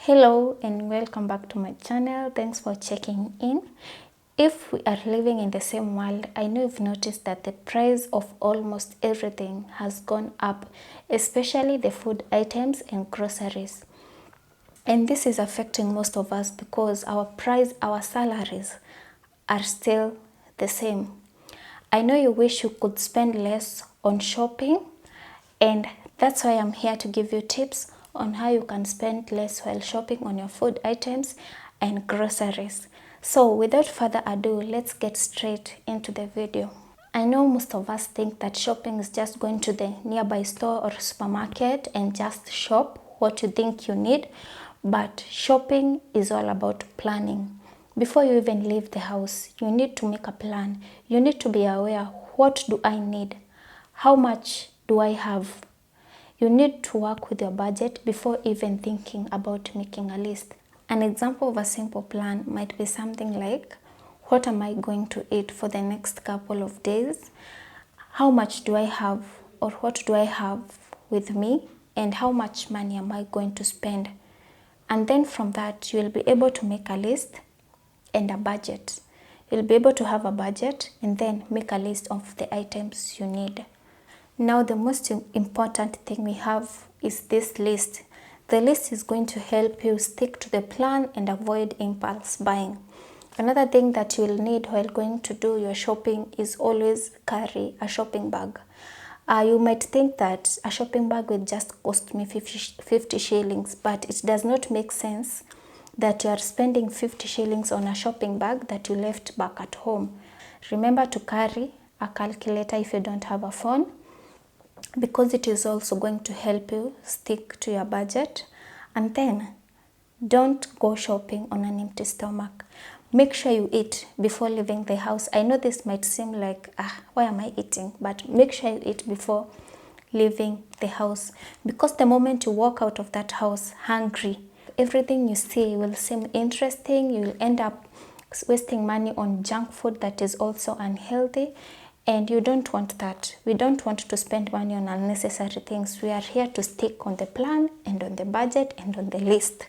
Hello and welcome back to my channel. Thanks for checking in. If we are living in the same world, I know you've noticed that the price of almost everything has gone up, especially the food items and groceries. And this is affecting most of us because our salaries are still the same. I know you wish you could spend less on shopping, and that's why I'm here to give you tips on how you can spend less while shopping on your food items and groceries. So without further ado, let's get straight into the video. I know most of us think that shopping is just going to the nearby store or supermarket and just shop what you think you need, but shopping is all about planning. Before you even leave the house, you need to make a plan. You need to be aware, what do I need? How much do I have? You need to work with your budget before even thinking about making a list. An example of a simple plan might be something like, what am I going to eat for the next couple of days? How much do I have, or what do I have with me? And how much money am I going to spend? And then from that, you'll be able to make a list and a budget. You'll be able to have a budget and then make a list of the items you need. Now the most important thing we have is this list. The list is going to help you stick to the plan and avoid impulse buying. Another thing that you will need while going to do your shopping is always carry a shopping bag. You might think that a shopping bag will just cost me 50 shillings, but it does not make sense that you are spending 50 shillings on a shopping bag that you left back at home. Remember to carry a calculator if you don't have a phone, because it is also going to help you stick to your budget. And then don't go shopping on an empty stomach. Make sure you eat before leaving the house. I know this might seem like, why am I eating? But make sure you eat before leaving the house, because the moment you walk out of that house hungry, everything you see will seem interesting. You will end up wasting money on junk food that is also unhealthy, and you don't want that. We don't want to spend money on unnecessary things. We are here to stick on the plan and on the budget and on the list.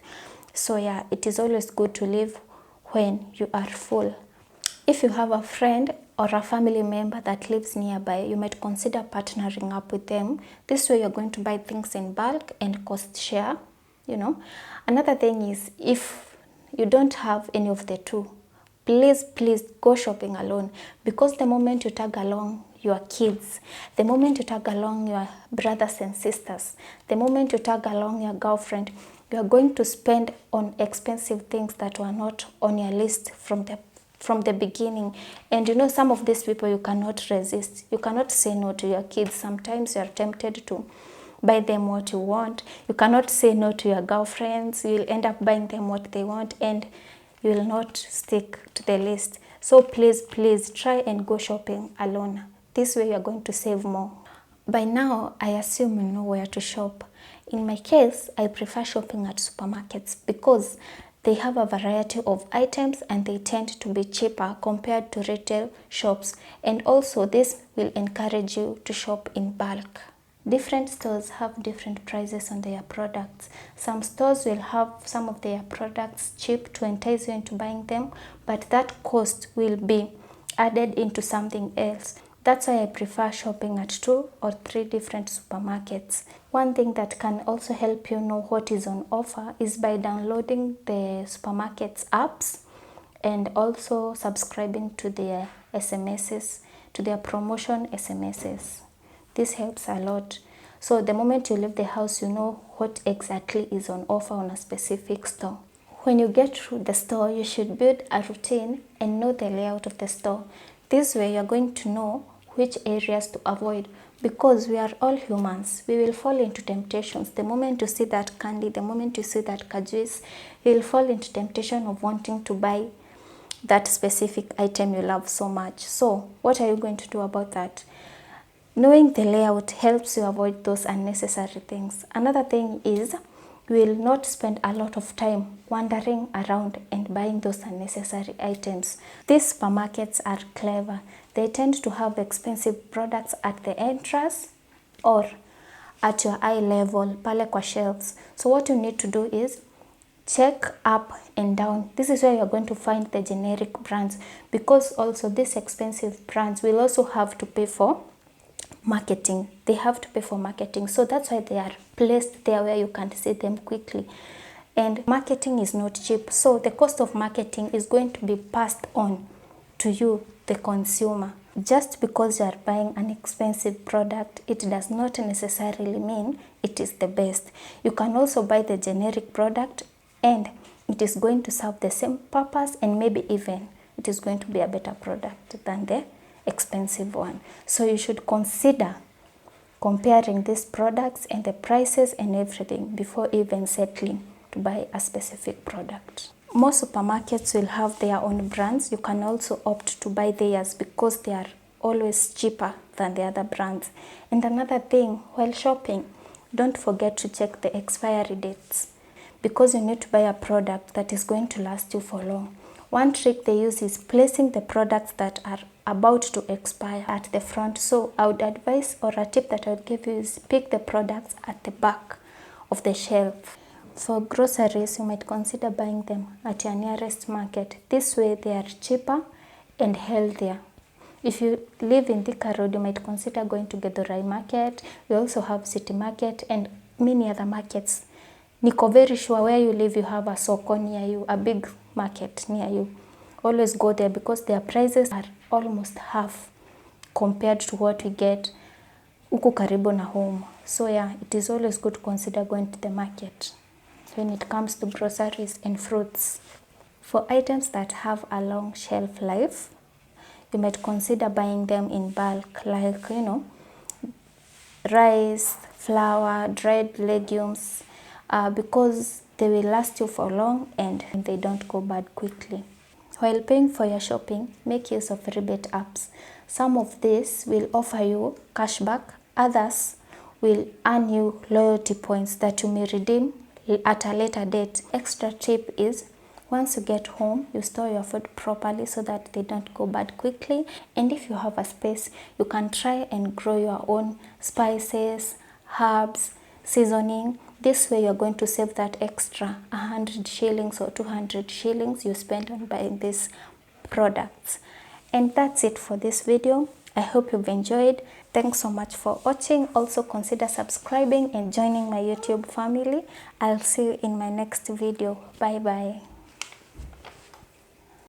So yeah, it is always good to live when you are full. If you have a friend or a family member that lives nearby, you might consider partnering up with them. This way you're going to buy things in bulk and cost share, Another thing is, if you don't have any of the two, please go shopping alone, because the moment you tag along your kids, the moment you tag along your brothers and sisters, the moment you tag along your girlfriend, you are going to spend on expensive things that were not on your list from the beginning. And some of these people you cannot resist. You cannot say no to your kids. Sometimes you are tempted to buy them what you want. You cannot say no to your girlfriends. You will end up buying them what they want, and you will not stick to the list. So please try and go shopping alone. This way you are going to save more. By now, I assume you know where to shop. In my case, I prefer shopping at supermarkets because they have a variety of items and they tend to be cheaper compared to retail shops. And also this will encourage you to shop in bulk. Different stores have different prices on their products. Some stores will have some of their products cheap to entice you into buying them, but that cost will be added into something else. That's why I prefer shopping at 2 or 3 different supermarkets. One thing that can also help you know what is on offer is by downloading the supermarkets apps and also subscribing to their SMSs, to their promotion SMSs. This helps a lot. So the moment you leave the house, you know what exactly is on offer on a specific store. When you get through the store, you should build a routine and know the layout of the store. This way you're going to know which areas to avoid, because we are all humans. We will fall into temptations. The moment you see that candy, the moment you see that juice, you will fall into temptation of wanting to buy that specific item you love so much. So what are you going to do about that? Knowing the layout helps you avoid those unnecessary things. Another thing is, you will not spend a lot of time wandering around and buying those unnecessary items. These supermarkets are clever. They tend to have expensive products at the entrance or at your eye level, pale kwa shelves. So what you need to do is check up and down. This is where you're going to find the generic brands, because also these expensive brands will also have to pay for marketing. They have to pay for marketing, so that's why they are placed there where you can see them quickly. And marketing is not cheap, so the cost of marketing is going to be passed on to you, the consumer. Just because you are buying an expensive product, it does not necessarily mean it is the best. You can also buy the generic product and it is going to serve the same purpose, and maybe even it is going to be a better product than the expensive one. So you should consider comparing these products and the prices and everything before even settling to buy a specific product. Most supermarkets will have their own brands. You can also opt to buy theirs because they are always cheaper than the other brands. And another thing, while shopping, don't forget to check the expiry dates, because you need to buy a product that is going to last you for long. One trick they use is placing the products that are about to expire at the front. So I would advise, or a tip that I would give you, is pick the products at the back of the shelf. For groceries, you might consider buying them at your nearest market. This way they are cheaper and healthier. If you live in Thika Road, you might consider going to Githurai Market. We also have City Market and many other markets. Niko very sure where you live, you have a soko near you, a big market near you. Always go there because their prices are almost half compared to what we get huku karibu na home. So yeah, it is always good to consider going to the market when it comes to groceries and fruits. For items that have a long shelf life, you might consider buying them in bulk, like, rice, flour, dried legumes, because they will last you for long and they don't go bad quickly. While paying for your shopping, make use of rebate apps. Some of these will offer you cashback, others will earn you loyalty points that you may redeem at a later date. Extra tip is, once you get home, you store your food properly so that they don't go bad quickly. And if you have a space, you can try and grow your own spices, herbs, seasoning. This way you're going to save that extra 100 shillings or 200 shillings you spend on buying these products. And that's it for this video. I hope you've enjoyed. Thanks so much for watching. Also consider subscribing and joining my YouTube family. I'll see you in my next video. Bye bye.